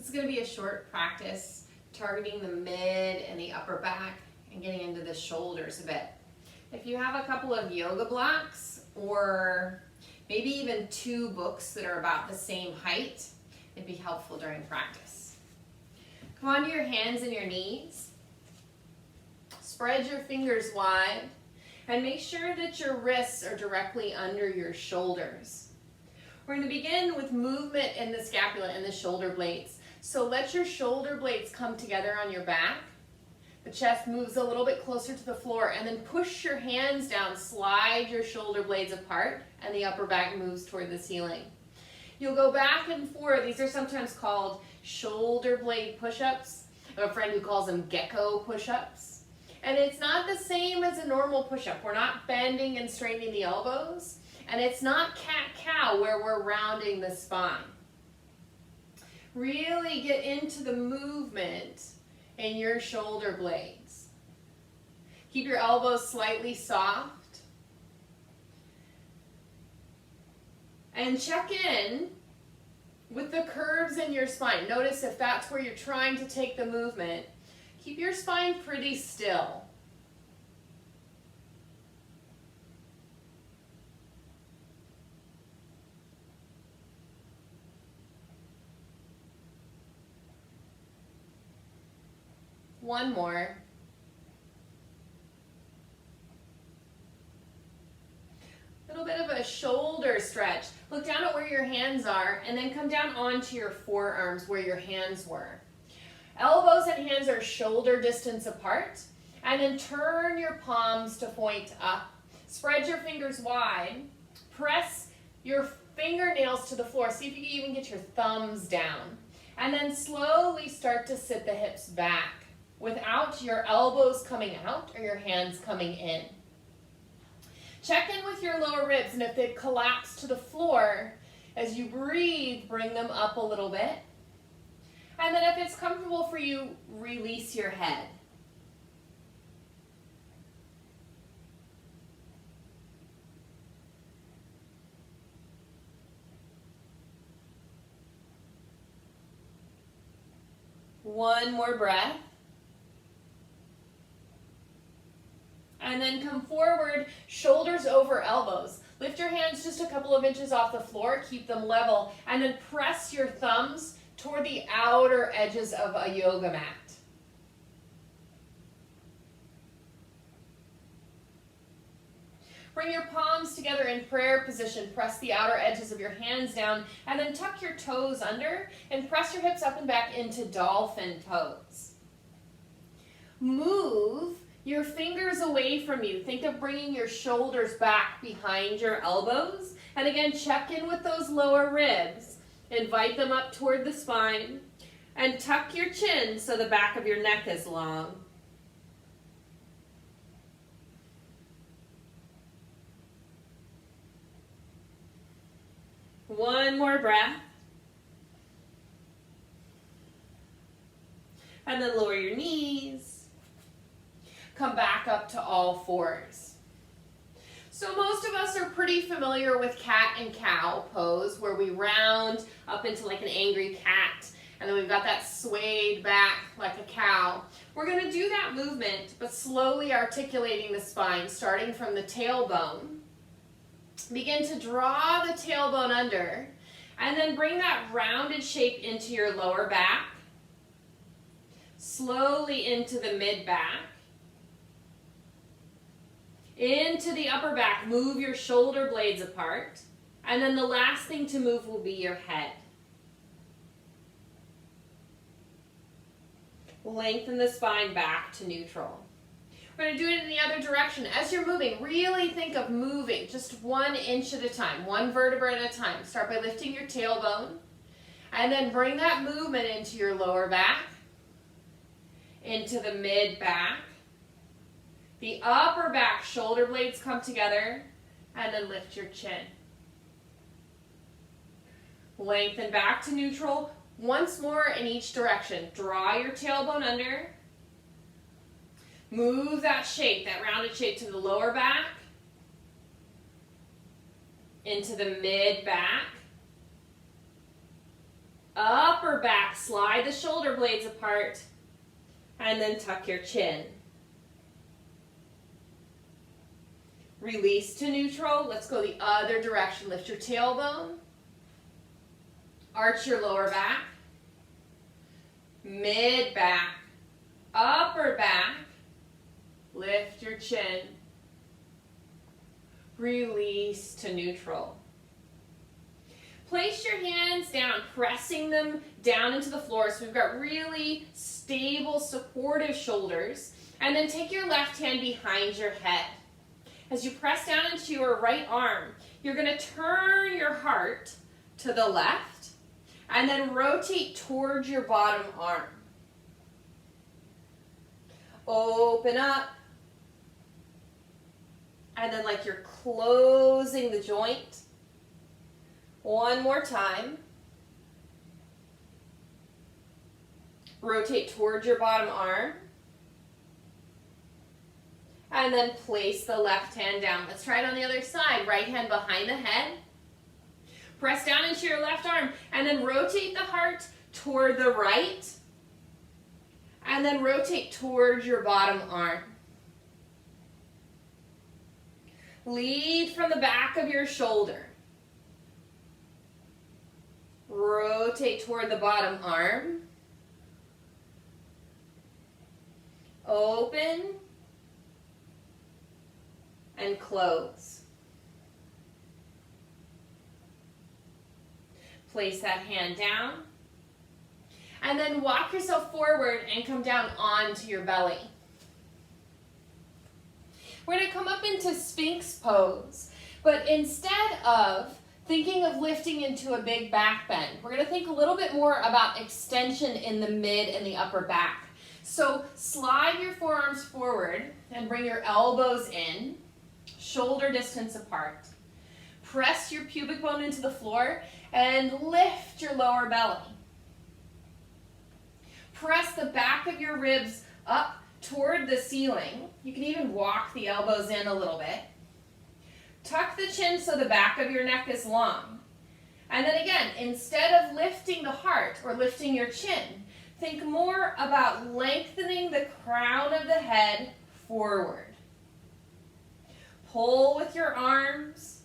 This is going to be a short practice targeting the mid and the upper back and getting into the shoulders a bit. If you have a couple of yoga blocks or maybe even 2 books that are about the same height, it'd be helpful during practice. Come onto your hands and your knees. Spread your fingers wide and make sure that your wrists are directly under your shoulders. We're going to begin with movement in the scapula and the shoulder blades. So let your shoulder blades come together on your back. The chest moves a little bit closer to the floor, and then push your hands down, slide your shoulder blades apart, and the upper back moves toward the ceiling. You'll go back and forth. These are sometimes called shoulder blade push-ups. I have a friend who calls them gecko push-ups. And it's not the same as a normal push-up. We're not bending and straightening the elbows, and it's not cat-cow where we're rounding the spine. Really get into the movement in your shoulder blades. Keep your elbows slightly soft. And check in with the curves in your spine. Notice if that's where you're trying to take the movement. Keep your spine pretty still. One more. A little bit of a shoulder stretch. Look down at where your hands are and then come down onto your forearms where your hands were. Elbows and hands are shoulder distance apart, and then turn your palms to point up. Spread your fingers wide. Press your fingernails to the floor. See if you can even get your thumbs down. And then slowly start to sit the hips back without your elbows coming out or your hands coming in. Check in with your lower ribs, and if they've collapsed to the floor, as you breathe, bring them up a little bit. And then if it's comfortable for you, release your head. One more breath. And then come forward, shoulders over elbows. Lift your hands just a couple of inches off the floor, keep them level, and then press your thumbs toward the outer edges of a yoga mat. Bring your palms together in prayer position. Press the outer edges of your hands down, and then tuck your toes under and press your hips up and back into dolphin pose. Move your fingers away from you. Think of bringing your shoulders back behind your elbows. And again, check in with those lower ribs. Invite them up toward the spine. And tuck your chin so the back of your neck is long. One more breath. And then lower your knees. Come back up to all fours. So most of us are pretty familiar with cat and cow pose, where we round up into like an angry cat, and then we've got that swayed back like a cow. We're going to do that movement, but slowly articulating the spine, starting from the tailbone. Begin to draw the tailbone under, and then bring that rounded shape into your lower back, slowly into the mid-back, into the upper back. Move your shoulder blades apart, and then the last thing to move will be your head. Lengthen the spine back to neutral. We're going to do it in the other direction. As you're moving, really think of moving just 1 inch at a time, 1 vertebra at a time. Start by lifting your tailbone, and then bring that movement into your lower back, into the mid-back. The upper back shoulder blades come together, and then lift your chin. Lengthen back to neutral. Once more in each direction. Draw your tailbone under. Move that shape, that rounded shape, to the lower back, into the mid-back, upper upper back. Slide the shoulder blades apart and then tuck your chin. Release to neutral. Let's go the other direction. Lift your tailbone. Arch your lower back. Mid back. Upper back. Lift your chin. Release to neutral. Place your hands down, pressing them down into the floor so we've got really stable, supportive shoulders. And then take your left hand behind your head. As you press down into your right arm, you're going to turn your heart to the left and then rotate towards your bottom arm. Open up. And then like you're closing the joint. One more time. Rotate towards your bottom arm. And then place the left hand down. Let's try it on the other side. Right hand behind the head. Press down into your left arm. And then rotate the heart toward the right. And then rotate towards your bottom arm. Lead from the back of your shoulder. Rotate toward the bottom arm. Open. And close. Place that hand down. And then walk yourself forward and come down onto your belly. We're going to come up into Sphinx pose, but instead of thinking of lifting into a big back bend, we're going to think a little bit more about extension in the mid and the upper back. So slide your forearms forward and bring your elbows in, shoulder distance apart. Press your pubic bone into the floor and lift your lower belly. Press the back of your ribs up toward the ceiling. You can even walk the elbows in a little bit. Tuck the chin so the back of your neck is long. And then again, instead of lifting the heart or lifting your chin, think more about lengthening the crown of the head forward. Pull with your arms.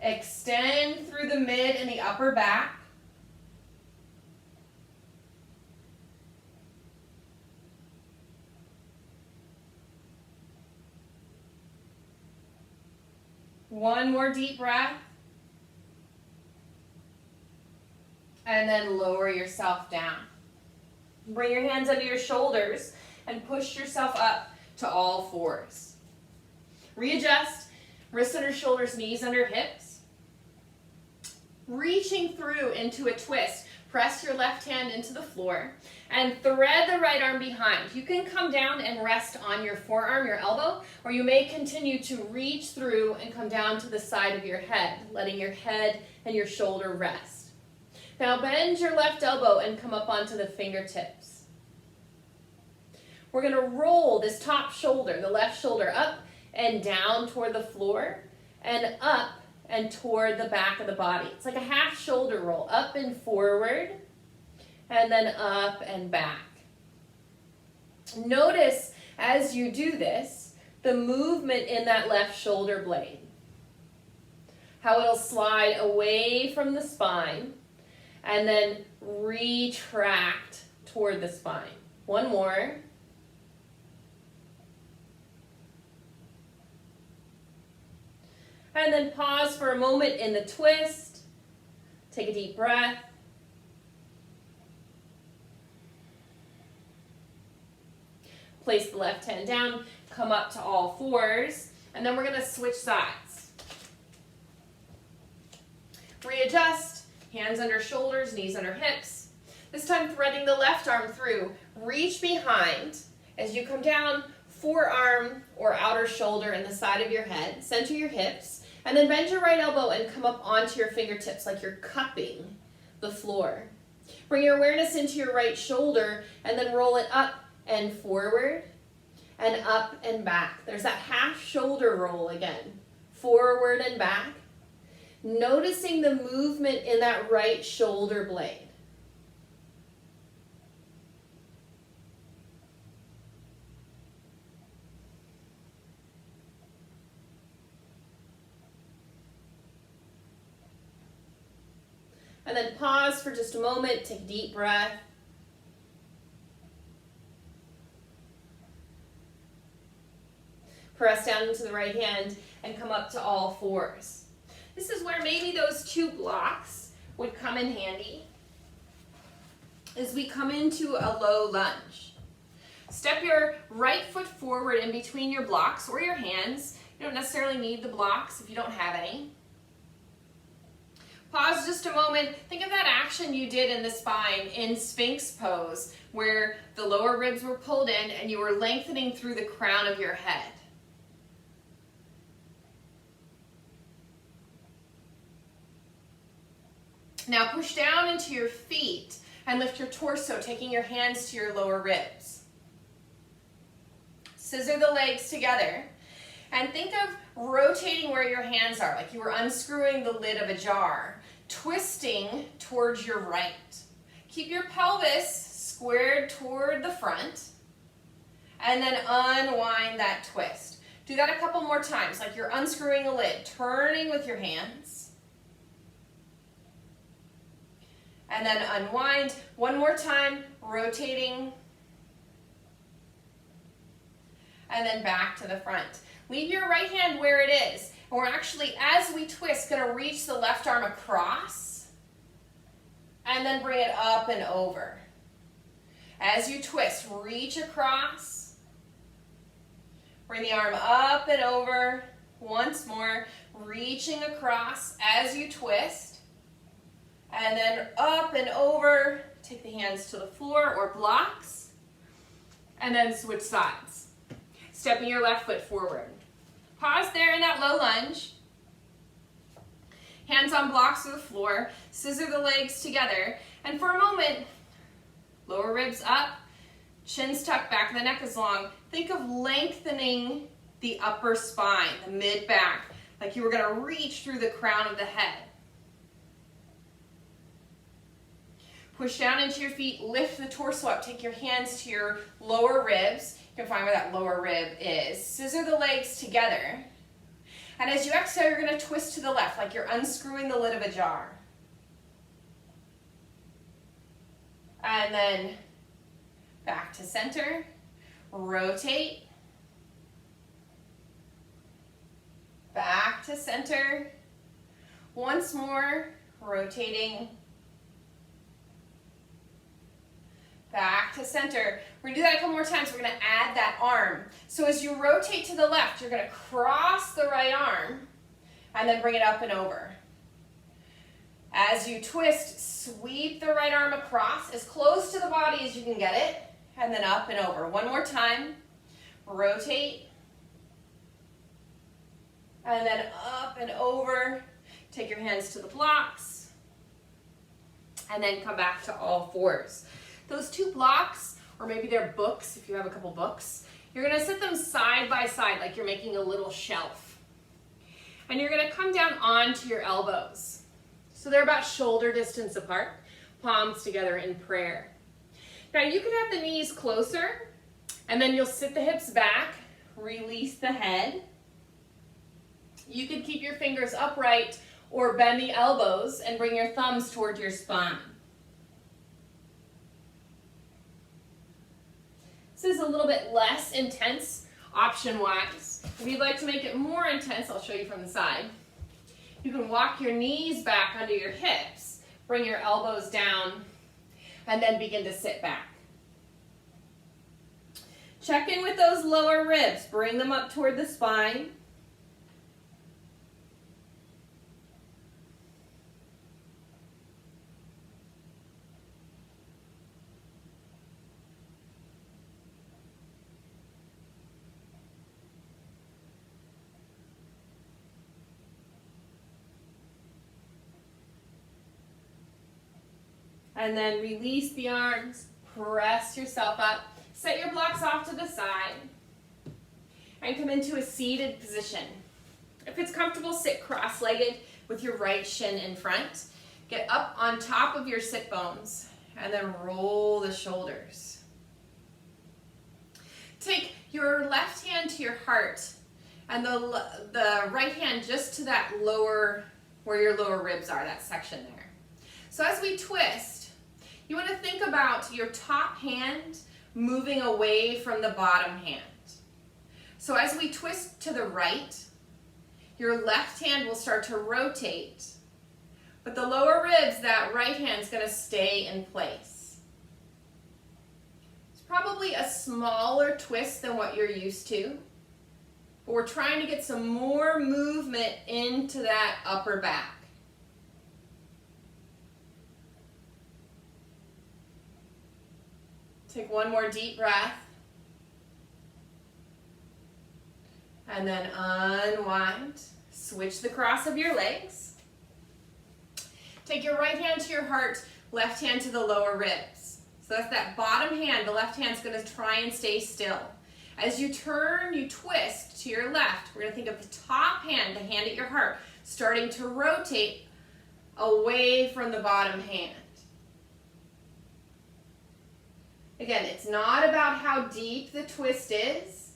Extend through the mid and the upper back. One more deep breath. And then lower yourself down. Bring your hands under your shoulders and push yourself up to all fours. Readjust, wrists under shoulders, knees under hips. Reaching through into a twist. Press your left hand into the floor and thread the right arm behind. You can come down and rest on your forearm, your elbow, or you may continue to reach through and come down to the side of your head, letting your head and your shoulder rest. Now bend your left elbow and come up onto the fingertips. We're going to roll this top shoulder, the left shoulder, up and down toward the floor and up and toward the back of the body. It's like a half shoulder roll, up and forward, and then up and back. Notice as you do this, the movement in that left shoulder blade. How it'll slide away from the spine and then retract toward the spine. One more. And then pause for a moment in the twist. Take a deep breath. Place the left hand down, come up to all fours, and then we're going to switch sides. Readjust, hands under shoulders, knees under hips. This time threading the left arm through. Reach behind as you come down, forearm or outer shoulder in the side of your head. Center your hips. And then bend your right elbow and come up onto your fingertips like you're cupping the floor. Bring your awareness into your right shoulder and then roll it up and forward and up and back. There's that half shoulder roll again. Forward and back. Noticing the movement in that right shoulder blade. And then pause for just a moment, take a deep breath. Press down into the right hand and come up to all fours. This is where maybe those 2 blocks would come in handy as we come into a low lunge. Step your right foot forward in between your blocks or your hands. You don't necessarily need the blocks if you don't have any. Pause just a moment. Think of that action you did in the spine in Sphinx pose, where the lower ribs were pulled in and you were lengthening through the crown of your head. Now push down into your feet and lift your torso, taking your hands to your lower ribs. Scissor the legs together and think of rotating where your hands are, like you were unscrewing the lid of a jar, twisting towards your right. Keep your pelvis squared toward the front and then unwind that twist. Do that a couple more times, like you're unscrewing a lid, turning with your hands. And then unwind. One more time, rotating. And then back to the front. Leave your right hand where it is. And we're actually, as we twist, going to reach the left arm across. And then bring it up and over. As you twist, reach across. Bring the arm up and over. Once more, reaching across as you twist. And then up and over, take the hands to the floor or blocks, and then switch sides. Stepping your left foot forward. Pause there in that low lunge. Hands on blocks or the floor, scissor the legs together, and for a moment, lower ribs up, chin's tucked, back of the neck is long. Think of lengthening the upper spine, the mid-back, like you were going to reach through the crown of the head. Push down into your feet, lift the torso up, take your hands to your lower ribs. You can find where that lower rib is. Scissor the legs together. And as you exhale, you're going to twist to the left, like you're unscrewing the lid of a jar. And then back to center. Rotate. Back to center. Once more, rotating. Back to center. We're going to do that a couple more times. We're going to add that arm. So as you rotate to the left, you're going to cross the right arm and then bring it up and over. As you twist, sweep the right arm across as close to the body as you can get it, and then up and over. One more time. Rotate. And then up and over. Take your hands to the blocks. And then come back to all fours. Those 2 blocks, or maybe they're books if you have a couple books, you're going to sit them side by side like you're making a little shelf. And you're going to come down onto your elbows. So they're about shoulder distance apart, palms together in prayer. Now you can have the knees closer, and then you'll sit the hips back, release the head. You can keep your fingers upright or bend the elbows and bring your thumbs toward your spine. This is a little bit less intense option-wise. If you'd like to make it more intense, I'll show you from the side. You can walk your knees back under your hips, bring your elbows down, and then begin to sit back. Check in with those lower ribs. Bring them up toward the spine. And then release the arms, press yourself up, set your blocks off to the side, and come into a seated position. If it's comfortable, sit cross-legged with your right shin in front. Get up on top of your sit bones, and then roll the shoulders. Take your left hand to your heart, and the right hand just to that lower, where your lower ribs are, that section there. So as we twist, you want to think about your top hand moving away from the bottom hand. So as we twist to the right, your left hand will start to rotate, but the lower ribs, that right hand is going to stay in place. It's probably a smaller twist than what you're used to, but we're trying to get some more movement into that upper back. Take one more deep breath. And then unwind. Switch the cross of your legs. Take your right hand to your heart, left hand to the lower ribs. So that's that bottom hand. The left hand's going to try and stay still. As you turn, you twist to your left. We're going to think of the top hand, the hand at your heart, starting to rotate away from the bottom hand. Again, it's not about how deep the twist is.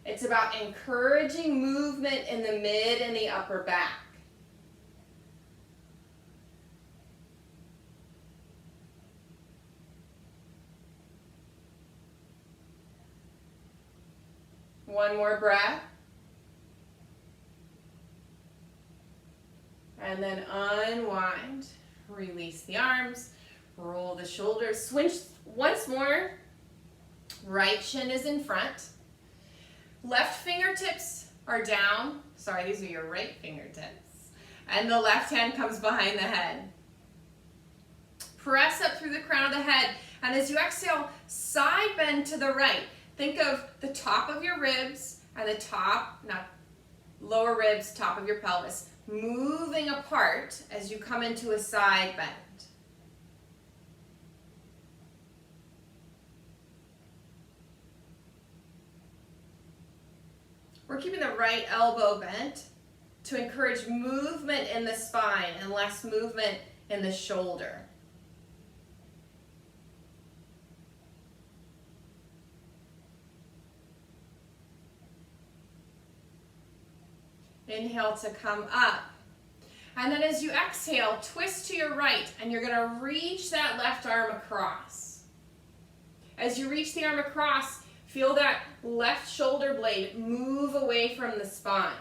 It's about encouraging movement in the mid and the upper back. One more breath. And then unwind. Release the arms. Roll the shoulders. Switch once more. Right shin is in front. Left fingertips are down. Sorry, these are your right fingertips. And the left hand comes behind the head. Press up through the crown of the head. And as you exhale, side bend to the right. Think of the top of your ribs and the top, not lower ribs, top of your pelvis, moving apart as you come into a side bend. We're keeping the right elbow bent to encourage movement in the spine and less movement in the shoulder. Inhale to come up. And then as you exhale, twist to your right, and you're going to reach that left arm across. As you reach the arm across, feel that left shoulder blade move away from the spine.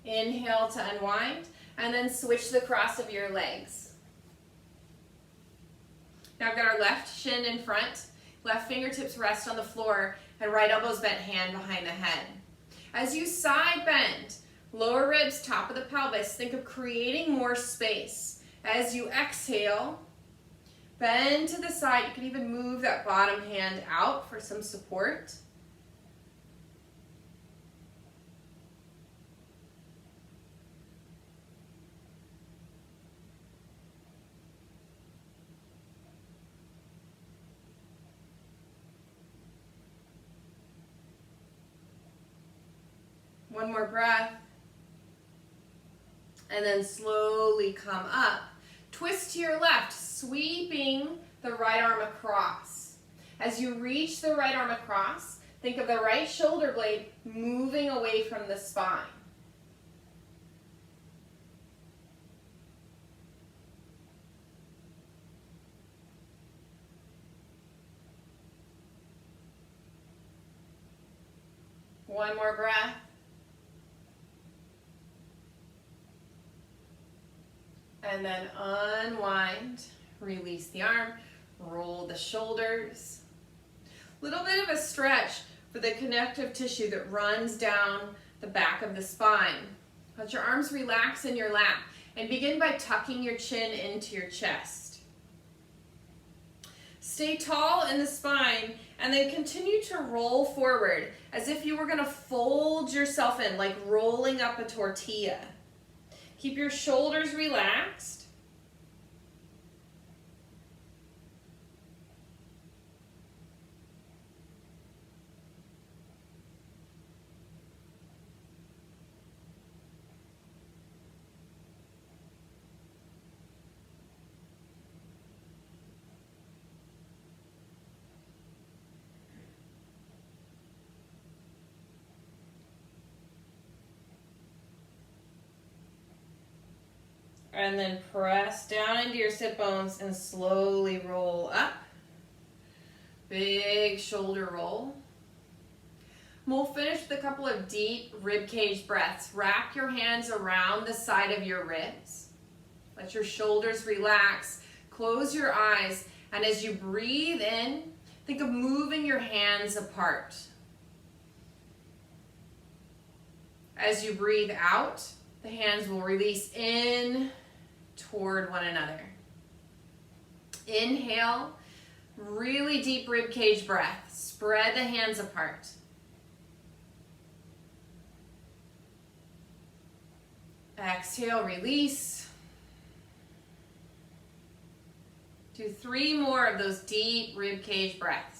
Inhale to unwind, and then switch the cross of your legs. Now I've got our left shin in front, left fingertips rest on the floor, and right elbow's bent, hand behind the head. As you side bend, lower ribs, top of the pelvis, think of creating more space. As you exhale, bend to the side. You can even move that bottom hand out for some support. One more breath, and then slowly come up. Twist to your left, sweeping the right arm across. As you reach the right arm across, think of the right shoulder blade moving away from the spine. One more breath. And then unwind, release the arm, roll the shoulders. Little bit of a stretch for the connective tissue that runs down the back of the spine. Let your arms relax in your lap and begin by tucking your chin into your chest. Stay tall in the spine and then continue to roll forward as if you were going to fold yourself in, like rolling up a tortilla. Keep your shoulders relaxed. And then press down into your sit bones and slowly roll up. Big shoulder roll. We'll finish with a couple of deep rib cage breaths. Wrap your hands around the side of your ribs. Let your shoulders relax. Close your eyes. And as you breathe in, think of moving your hands apart. As you breathe out, the hands will release in toward one another. Inhale, really deep rib cage breath. Spread the hands apart. Exhale, release. Do 3 more of those deep rib cage breaths.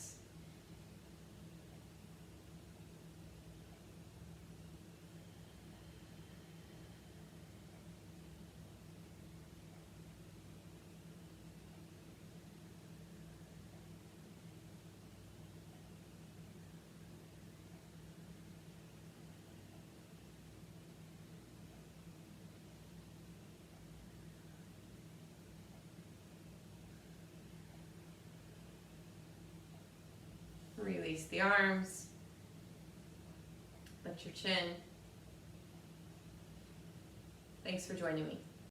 Release the arms. Lift your chin. Thanks for joining me.